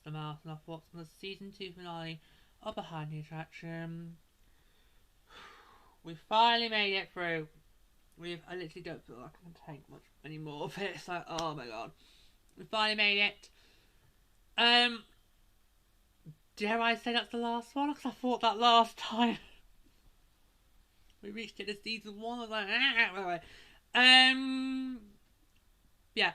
The Mouth and Thoughts on the season 2 finale of Behind the Attraction. We finally made it through. I literally don't feel like I can take much anymore of it. It's like, oh my god. We finally made it. Dare I say that's the last one? Because I thought that last time we reached it in season 1. I was like, yeah.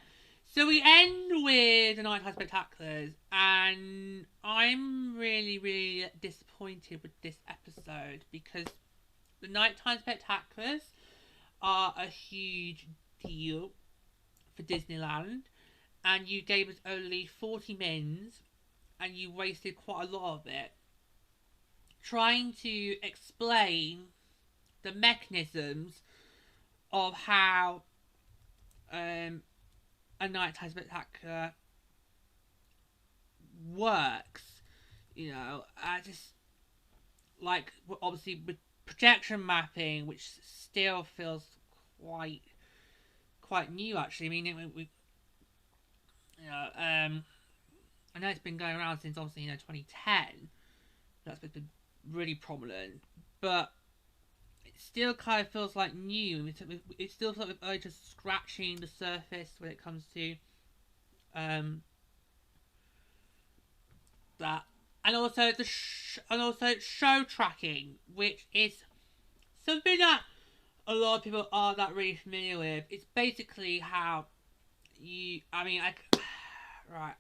So we end with the Nighttime Spectaculars, and I'm really, really disappointed with this episode because the Nighttime Spectaculars are a huge deal for Disneyland, and you gave us only 40 mins, and you wasted quite a lot of it trying to explain the mechanisms of how a Nighttime Spectacular works. You know, I just like, obviously with projection mapping, which still feels quite new actually. I mean, we you know, I know it's been going around since obviously 2010. That's been really prominent, but it still kind of feels like new. It still feels like we're just scratching the surface when it comes to that, and also show tracking, which is something that a lot of people aren't that really familiar with. It's basically how you. Right.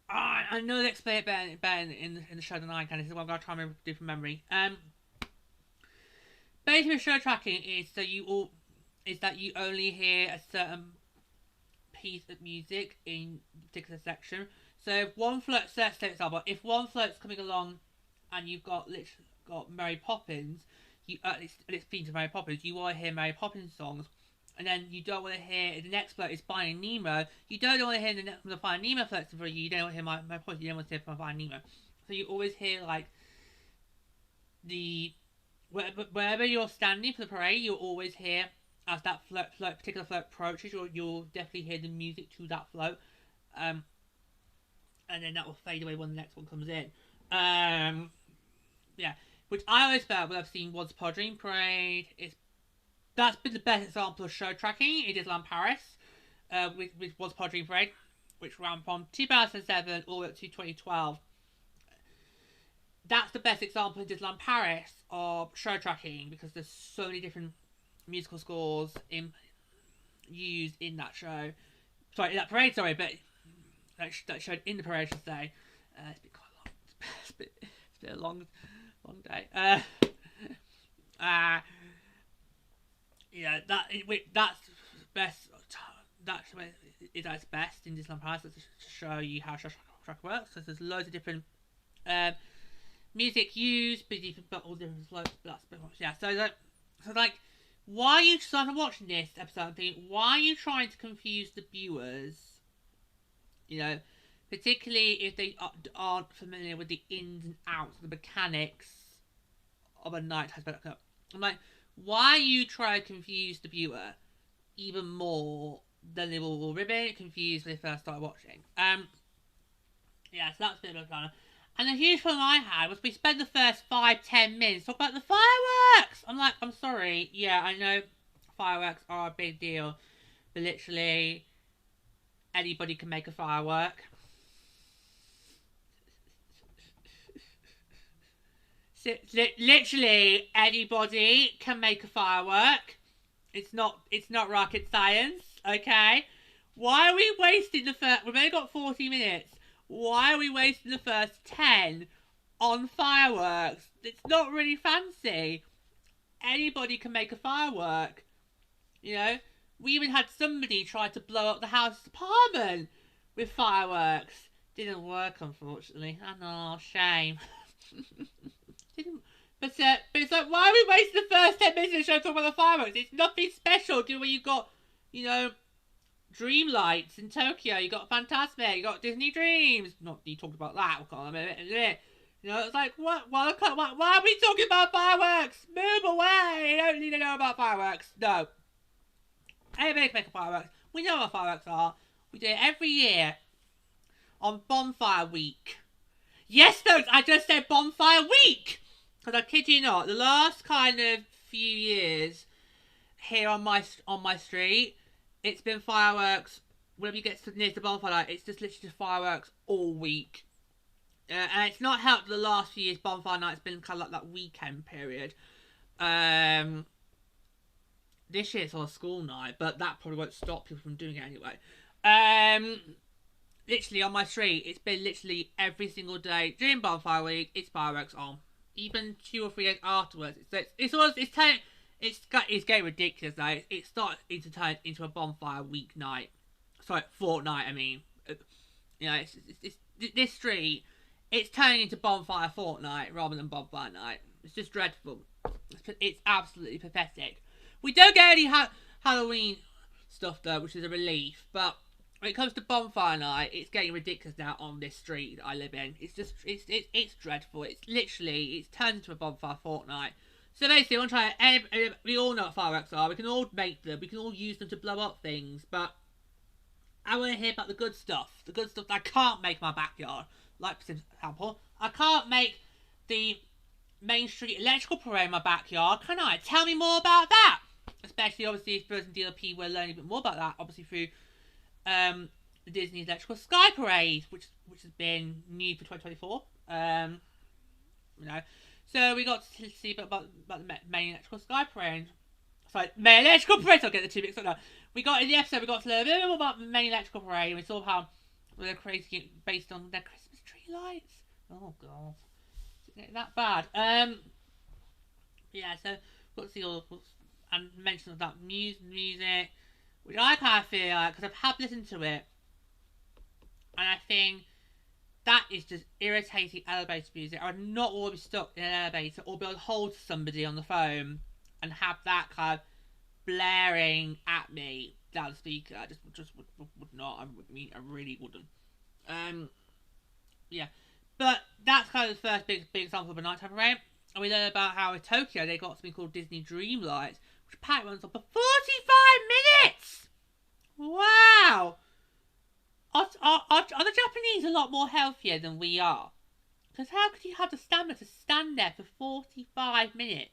I know they explain it better in the show than I can. This is what I'm gonna try and do from memory. Basically, show tracking is that you only hear a certain piece of music in a particular section. So if one float, for example, if one float's coming along and you've got Mary Poppins, it's themed to Mary Poppins, you want to hear Mary Poppins songs, and then you don't want to hear the next float is Finding Nemo. You don't want to hear the Finding Nemo floats in front of you. You don't want to hear Mary Poppins. You don't want to hear Finding Nemo. So you always hear like wherever you're standing for the parade, you'll always hear as that particular float approaches. You'll definitely hear the music to that float, and then that will fade away when the next one comes in. Yeah, which I always felt when I've seen Once Upon a Dream Parade, that's been the best example of show tracking in Disneyland Paris, with Once Upon a Dream Parade, which ran from 2007 all the way up to 2012. That's the best example in Disneyland Paris of show tracking because there's so many different musical scores used in that show. Sorry, in that parade, but that showed in the parade, I should say. It's been quite long. It's been a long day. Yeah, that's best. That is at its best in Disneyland Paris. To show you how show track works. So there's loads of different music used, but all different floats. But that's pretty much, yeah. So why are you starting watching this episode? Why are you trying to confuse the viewers? You know, particularly if they aren't familiar with the ins and outs, the mechanics of a nighttime spectacle. I'm like, why are you trying to confuse the viewer even more than they will already confused when they first started watching? Yeah, so that's a bit of a kind of. And the huge problem I had was we spent the first 5-10 minutes talking about the fireworks. I'm like, I'm sorry. Yeah, I know fireworks are a big deal, but literally anybody can make a firework. So, literally anybody can make a firework. It's not rocket science, okay? Why are we wasting the first? We've only got 40 minutes. Why are we wasting the first 10 on fireworks? It's not really fancy. Anybody can make a firework. You know? We even had somebody try to blow up the house apartment with fireworks. Didn't work, unfortunately. I know, shame. But it's like, why are we wasting the first 10 minutes of the show talking about the fireworks? It's nothing special. Do when you got, Dream Lights in Tokyo. You got Fantasmic. You got Disney Dreams. Not you talked about that. We'll call them it. You know, it's like what? Why are we talking about fireworks? Move away! You don't need to know about fireworks. No. Everybody can make a fireworks. We know what fireworks are. We do it every year on Bonfire Week. Yes, folks, I just said Bonfire Week! Because I kid you not, the last kind of few years here on my street, it's been fireworks. Whenever you get near the bonfire night, it's just literally just fireworks all week. And it's not helped the last few years bonfire night's been kind of like that weekend period. This year it's on a school night, but that probably won't stop people from doing it anyway. Literally on my street, it's been literally every single day during bonfire week. It's fireworks on, even 2 or 3 days afterwards. It's getting ridiculous now. It's starting to turn into a bonfire week night. Sorry, fortnight. I mean, you know, it's this street. It's turning into bonfire fortnight rather than bonfire night. It's just dreadful. It's absolutely pathetic. We don't get any Halloween stuff though, which is a relief. But when it comes to bonfire night, it's getting ridiculous now on this street that I live in. It's just it's dreadful. It's turned into a bonfire fortnight. So basically, we all know what fireworks are. We can all make them. We can all use them to blow up things. But I want to hear about the good stuff. The good stuff that I can't make in my backyard. Like, for example, I can't make the Main Street electrical parade in my backyard, can I? Tell me more about that. Especially, obviously, if in DLP, we're learning a bit more about that. Obviously, through the Disney Electrical Sky Parade, which has been new for 2024. You know. So we got to see a bit about the Main Electrical Sky Parade. Sorry, Main Electrical Parade. I'll get the 2 mixed up now. We got in the episode. We got to learn a bit more about the Main Electrical Parade. And we saw how they're creating it based on their Christmas tree lights. Oh god, is it that bad? Yeah. So we got to see all and mention of that music, which I kind of feel like, because I've listened to it, and I think that is just irritating elevator music. I would not want to be stuck in an elevator or be able to hold somebody on the phone and have that kind of blaring at me down the speaker. I just would not. I really wouldn't. Yeah. But that's kind of the first big example of a nighttime parade. And we learned about how in Tokyo they got something called Disney Dream Lights, which apparently runs on for 45 minutes! Wow! Are the Japanese a lot more healthier than we are? Because how could you have the stamina to stand there for 45 minutes?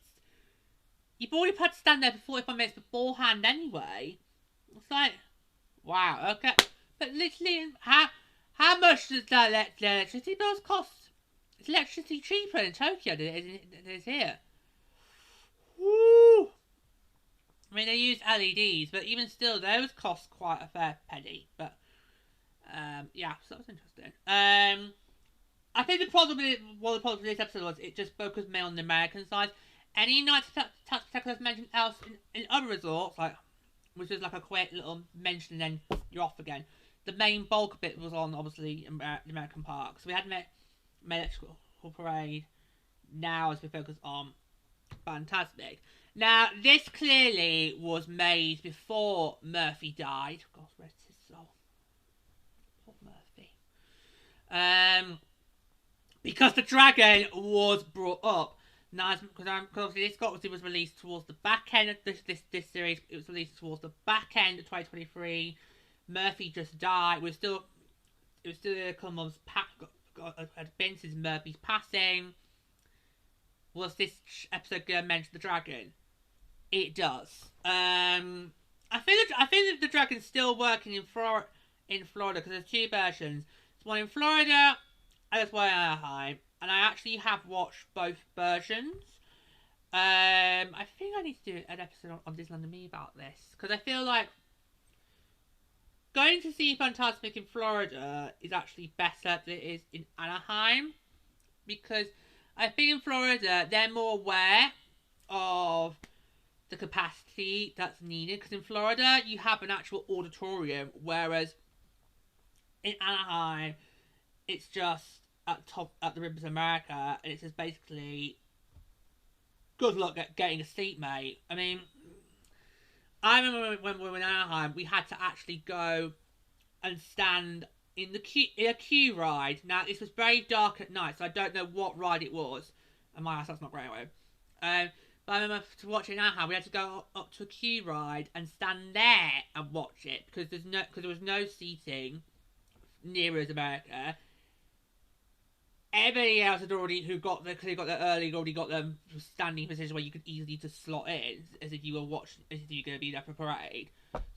You've already had to stand there for 45 minutes beforehand anyway. It's like, wow, okay. But literally, how much does the electricity bills cost? Is electricity cheaper in Tokyo than it is here? Woo! I mean, they use LEDs, but even still, those cost quite a fair penny. But yeah, so that was interesting. I think one of the problems with this episode was it just focused mainly on the American side. Any night tax protectors mentioned else in other resorts, like, which is like a quick little mention and then you're off again. The main bulk of it was on, obviously, the American park. So we had Main Electrical Parade. Now as we focus on Fantasmic. Now, this clearly was made before Murphy died. God rest his soul. Poor Murphy. Because the dragon was brought up. Now, because obviously this obviously was released towards the back end of this series. It was released towards the back end of 2023. Murphy just died. It was still a couple months had been since Murphy's passing. Was this episode going to mention the dragon? It does. I think that the dragon's still working in Florida because there's 2 versions. There's one in Florida and there's one in Anaheim. And I actually have watched both versions. I think I need to do an episode on Disneyland and Me about this. Because I feel like going to see Fantasmic in Florida is actually better than it is in Anaheim. Because I think in Florida, they're more aware of the capacity that's needed. Because in Florida, you have an actual auditorium. Whereas in Anaheim, it's just at the Rivers of America, and it's just basically good luck getting a seat, mate. I mean, I remember when we were in Anaheim, we had to actually go and stand in a queue ride. Now, this was very dark at night, so I don't know what ride it was. And my eyesight's not great anyway. But I remember to watch it in Anaheim, we had to go up to a queue ride and stand there and watch it because there was no seating near as America. Everybody else had already who got there early, already got them standing position where you could easily just slot in as if you were going to be there for parade.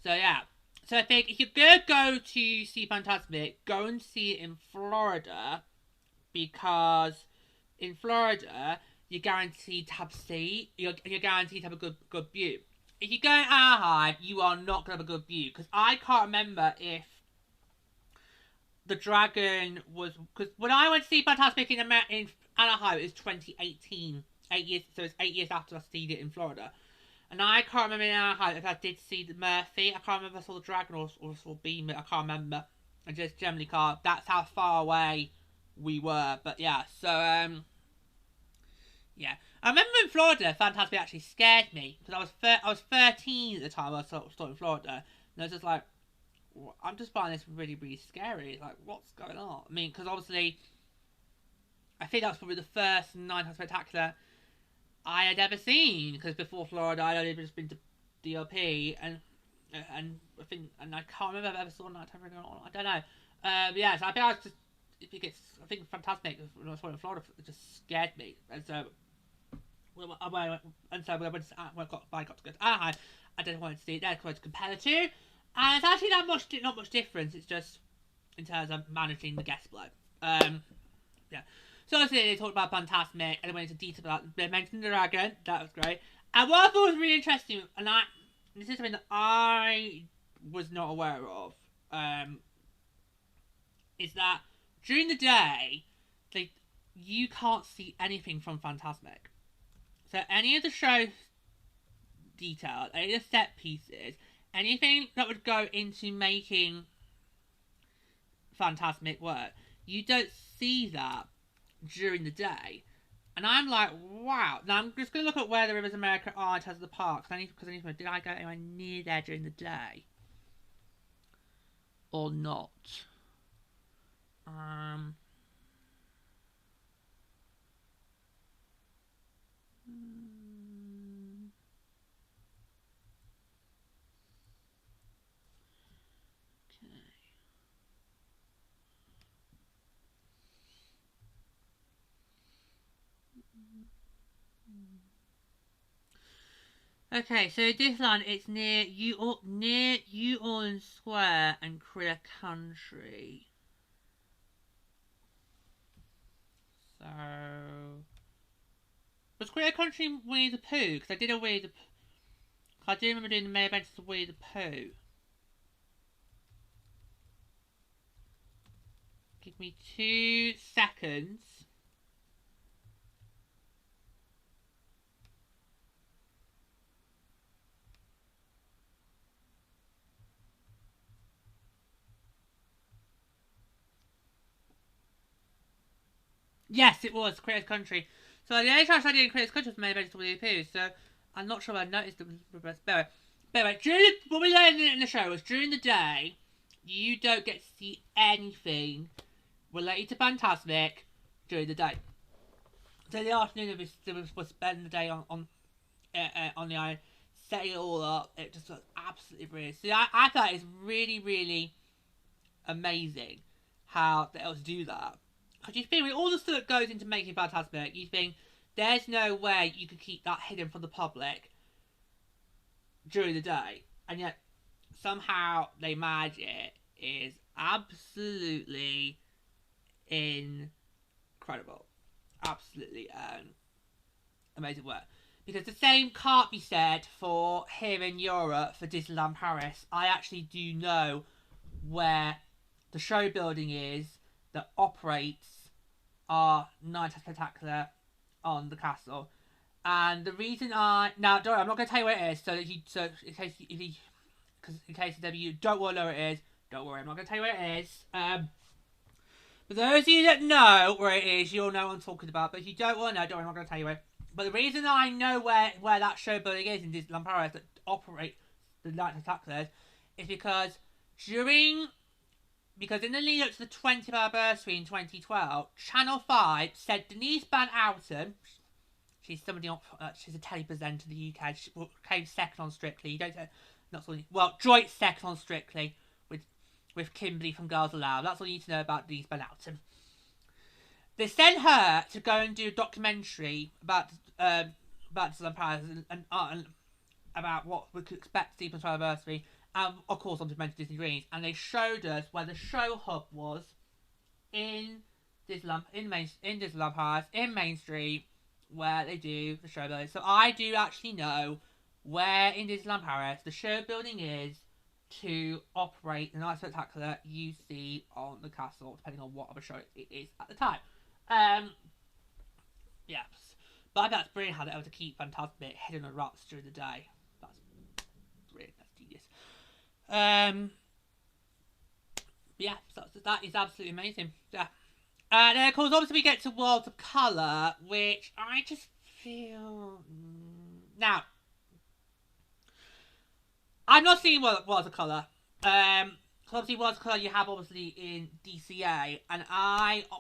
So yeah. So I think if you're gonna go to see Fantasmic, go and see it in Florida, because in Florida you're guaranteed to have a seat. You're guaranteed to have a good view. If you go to Anaheim, you are not gonna have a good view, because I can't remember if the Dragon was, because when I went to see Fantasmic in Anaheim, it was 2018, 8 years. So it's 8 years after I seen it in Florida. And I can't remember in Anaheim if I did see the Murphy. I can't remember if I saw the Dragon or saw Beam. I can't remember. I just generally can't. That's how far away we were. But yeah, so yeah. I remember in Florida, Fantasmic actually scared me because I was 13 at the time. I was still in Florida, and I was just like, I'm just finding this really, really scary. Like, what's going on? I mean, because obviously, I think that was probably the first Nighttime Spectacular I had ever seen, because before Florida I'd only just been to DLP, and I can't remember if I ever saw Nighttime or not. I don't know. Yeah, so I think I think Fantasmic when I saw it in Florida, it just scared me, and so when I got to go to Anaheim, I didn't want to see it there because I compare the two, and it's actually not much difference. It's just in terms of managing the guest flow. Yeah. So obviously they talked about Fantasmic, and they went into detail about, they mentioned the Dragon, that was great. And what I thought was really interesting, and this is something that I was not aware of, is that during the day, you can't see anything from Fantasmic. So any of the show details, any of the set pieces, anything that would go into making Fantasmic work, you don't see that during the day. And I'm like, wow. Now I'm just going to look at where the Rivers America are in terms of the parks. Did I go anywhere near there during the day? Or not? Okay, so this one, it's near Orleans Square and Critter Country. So, was Critter Country Winnie the Pooh? Because I did a Winnie the Pooh. I do remember doing the May events of Winnie the Pooh. Give me 2 seconds. Yes, it was Critters Country. So the only time I did in Critters Country was May events of Winnie the Pooh. So I'm not sure if I noticed the reverse. But anyway, what we learned in the show was during the day, you don't get to see anything related to Fantasmic during the day. So the afternoon was spend the day on the island, setting it all up. It just was absolutely brilliant. So I thought it's really, really amazing how they able to do that. Because you think with all the stuff that goes into making Fantasmic, you think there's no way you could keep that hidden from the public during the day, and yet somehow they manage it. Is absolutely incredible, absolutely amazing work. Because the same can't be said for here in Europe for Disneyland Paris. I actually do know where the show building is that operates our Nighttime Spectacular on the castle. And the reason don't worry, I'm not going to tell you where it is, in case you don't want to know where it is, don't worry, I'm not going to tell you where it is. For those of you that know where it is, you'll know what I'm talking about. But if you don't want to know, don't worry, I'm not going to tell you where. But the reason I know where that show building is in Disneyland Paris that operates the Night Spectaculars is because in the lead up to the 20th anniversary in 2012, Channel 5 said Denise Van Outen, she's a telly presenter in the UK, she came second on Strictly, joint second on Strictly with Kimberly from Girls Aloud. That's all you need to know about Denise Van Outen. They sent her to go and do a documentary about Disneyland Paris and about what we could expect to see from the anniversary, and of course on Disney Dreams. And they showed us where the show hub was in Disneyland Paris, in Main Street, where they do the show building. So I do actually know where in Disneyland Paris the show building is to operate the Night Spectacular you see on the castle, depending on what other show it is at the time. Yes. But I bet it's brilliant how they're able to keep Fantasmic hidden on rocks during the day. That's brilliant. That's genius. Yeah, so that is absolutely amazing. Yeah. And then, of course, obviously we get to Worlds of Colour, which I just feel... Now, I've not seen Worlds of Colour. Obviously, Worlds of Colour you have obviously in DCA, and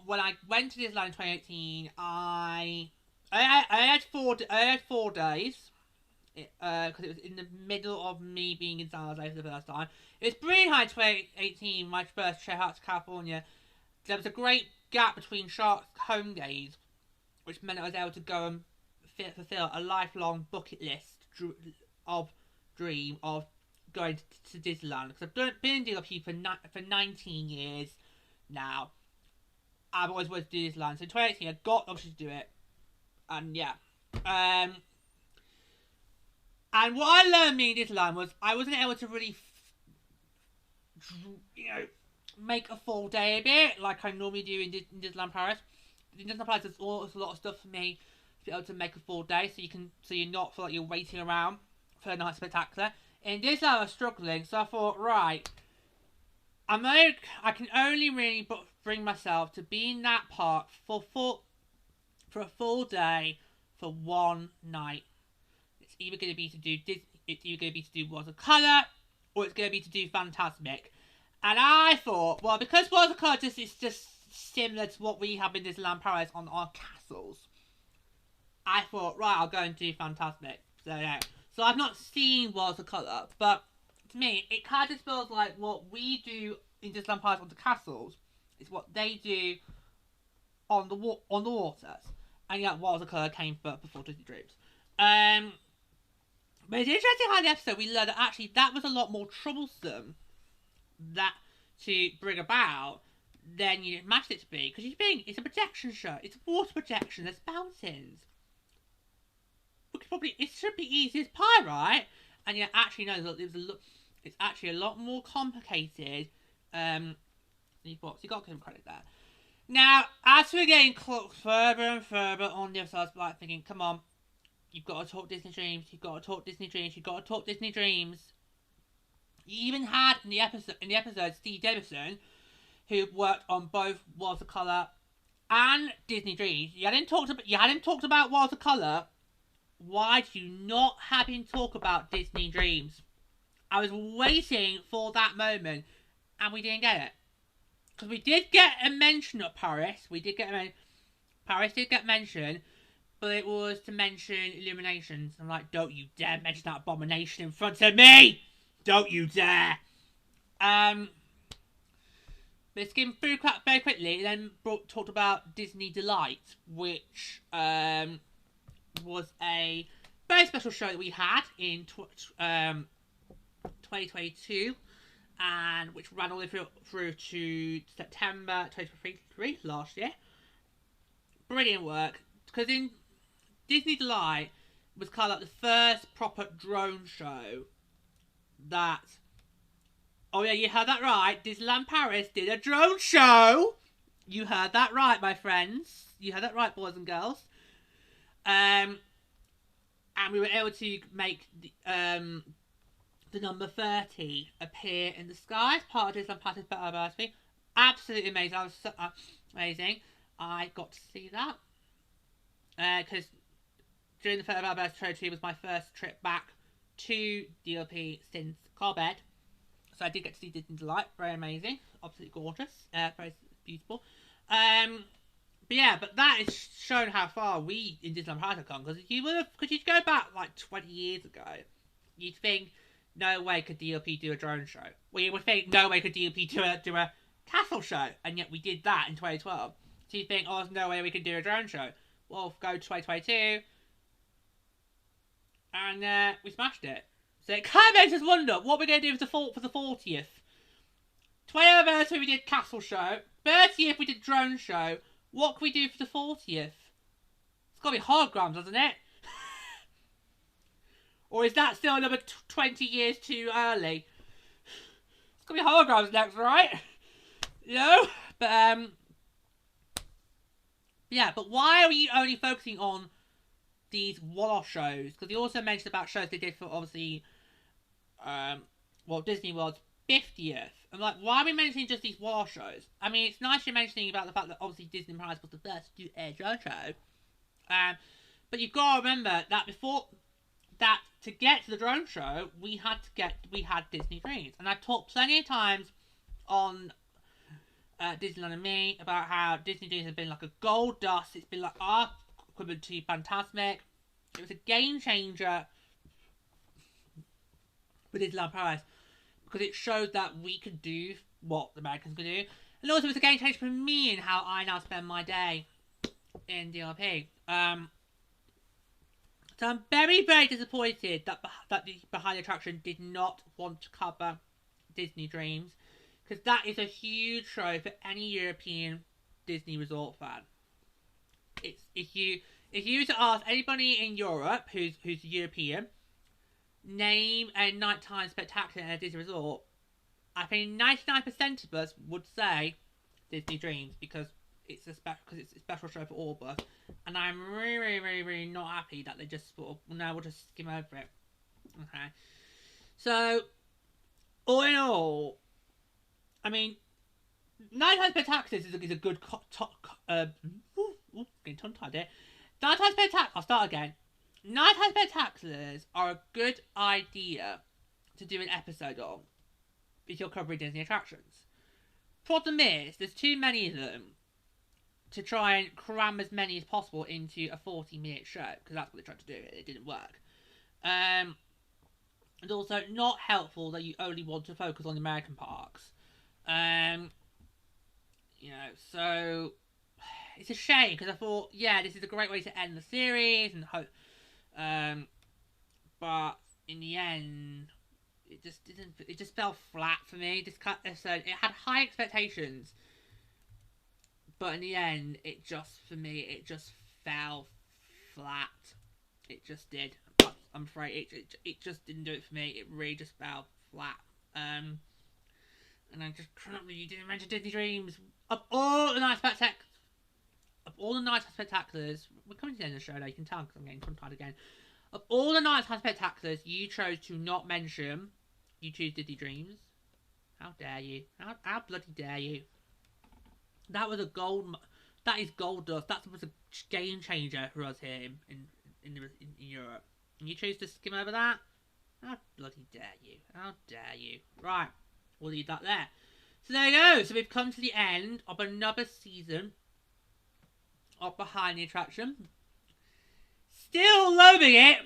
when I went to Disneyland in 2018, I had 4 days, because it was in the middle of me being in San Jose for the first time. It was brilliant high 2018, my first trip out to California. There was a great gap between Shark's home days, which meant I was able to go and fulfill a lifelong bucket list dream of going to Disneyland, because I've been in Disneyland for 19 years now. I've always wanted to do Disneyland, so in 2018 I got obviously to do it, and yeah. And what I learned being in Disneyland was I wasn't able to really, make a full day of it like I normally do in Disneyland Paris. In Disneyland Paris, there's a lot of stuff for me to be able to make a full day, so you're not feel like you're waiting around for the Night Spectacular. In Disneyland, I was struggling, so I thought, right, I can only really bring myself to be in that park for a full day for one night. It's either going to be to do Worlds of Colour, or it's going to be to do Fantasmic. And I thought, well, because Worlds of Colour is just similar to what we have in Disneyland Paris on our castles, I thought, right, I'll go and do Fantasmic. So yeah. So I've not seen Worlds of Colour, but to me, it kind of just feels like what we do in Disneyland Paris on the castles is what they do on the waters. And yeah, Worlds of Colour came before Disney Dreams. But it's interesting how in the episode we learned that actually that was a lot more troublesome to bring about than you imagined it to be. Because it's a projection show. It's water projection. There's fountains. It should be easy as pie, right? And yeah, actually no, it's actually a lot more complicated. You got to give him credit there. Now, as we're getting further and further on the episode, I was like thinking, come on, you've got to talk Disney Dreams. You've got to talk Disney Dreams. You've got to talk Disney Dreams. You even had in the episode Steve Davison, who worked on both Worlds of Colour and Disney Dreams. You hadn't talked about Worlds of Colour. Why do you not have him talk about Disney Dreams? I was waiting for that moment, and we didn't get it. Because we did get a mention of Paris. Paris did get mentioned, but it was to mention Illuminations. I'm like, don't you dare mention that abomination in front of me! Don't you dare! But skimmed through very quickly, then talked about Disney Delight, which was a very special show that we had in 2022, and which ran all the way through to September 2023 last year. Brilliant work, because in Disney Delight was kind of like the first proper drone show that... Oh yeah, you heard that right. Disneyland Paris did a drone show. You heard that right, my friends. You heard that right, boys and girls. And we were able to make the number 30 appear in the sky as part of Disneyland Paris anniversary. Absolutely amazing. That was so amazing. I got to see that because during the 30th anniversary was my first trip back to DLP since Carbed. So I did get to see Disney Delight. Very amazing. Absolutely gorgeous. Very beautiful. But that is showing how far we in Disneyland Paris have come. Because you go back like 20 years ago, you'd think, no way could DLP do a drone show. Well, you would think, no way could DLP do a castle show. And yet we did that in 2012. So you think, oh, there's no way we could do a drone show. Well, go to 2022. And we smashed it. So it kind of makes us wonder what we're going to do for the 40th. 20th anniversary we did castle show. 30th we did drone show. What can we do for the 40th? It's got to be holograms, hasn't it? Or is that still another 20 years too early? It's got to be holograms next, right? You know? But why are we only focusing on these one-off shows? Because you also mentioned about shows they did for, obviously, Disney World's 50th. I'm like, why are we mentioning just these one-off shows? I mean, it's nice you're mentioning about the fact that obviously Disney Paris was the first to do a drone show. But you've got to remember that to get to the drone show, we had Disney Dreams. And I've talked plenty of times on Disneyland and Me about how Disney Dreams has been like a gold dust. It's been like our equivalent to Fantasmic. It was a game changer for Disneyland Paris because it showed that we could do what the Americans could do. And also it was a game changer for me in how I now spend my day in DLP. So I'm very, very disappointed that the Behind the Attraction did not want to cover Disney Dreams, because that is a huge show for any European Disney resort fan. If you were to ask anybody in Europe who's European, name a nighttime spectacular at a Disney resort, I think 99% of us would say Disney Dreams, because it's a special show for all of us. And I'm really, really, really, really not happy that they just sort of, no, we'll just skim over it. Okay. So, all in all, I mean, Nighttime Spectaculars is a good getting tongue-tied here. Nighttime Spectaculars, I'll start again. Nighttime Spectaculars are a good idea to do an episode on if you're covering Disney attractions. Problem is, there's too many of them to try and cram as many as possible into a 40-minute show, because that's what they tried to do. It didn't work. And also, not helpful that you only want to focus on the American parks. So it's a shame, because I thought, yeah, this is a great way to end the series and hope. But in the end, it just didn't. It just fell flat for me. This episode, it had high expectations, but in the end, it just fell flat. It just did. I'm afraid it just didn't do it for me. It really just fell flat. And I just can't really didn't mention Disney Dreams. Of all the night spectaculars, we're coming to the end of the show now. You can tell because I'm getting tongue-tied again. Of all the nighttime spectaculars, you chose to not mention. You choose Disney Dreams. How dare you? How bloody dare you? That was that is gold dust. That was a game changer for us here in Europe. And you choose to skim over that? How bloody dare you? How dare you? Right, we'll leave that there. So there you go. So we've come to the end of another season of Behind the Attraction. Still loving it.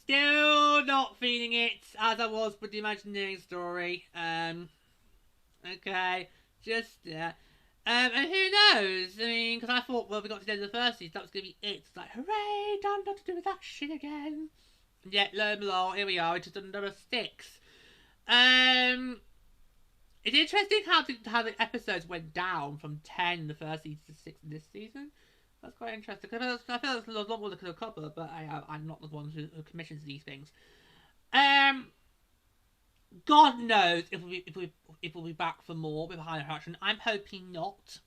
Still not feeling it as I was with the Imagineering story. Okay, just and who knows? I mean, because I thought, well, we got to the end of the first season, that was going to be it. It's like, hooray, done, not to do with that shit again. And yet, lo and behold, here we are, it's just another 6. It's interesting how the episodes went down from 10 in the first season to 6 in this season. That's quite interesting. I feel there's a lot more that could have covered, but I'm not the one who commissions these things. God knows if we'll be back for more with Behind the Attraction. I'm hoping not.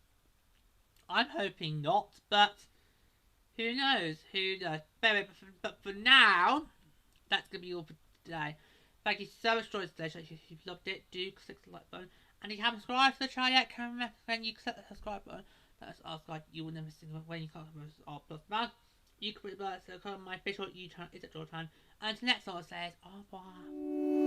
But who knows? But for now, that's gonna be all for today. Thank you so much for joining us today. So if you've loved it, do click the like button. And if you haven't subscribed to the channel yet, can I recommend you click the subscribe button. That's like you will never see when you come across our plus man. You can put the button so come on my official YouTube channel is at your time. until next time, says au revoir.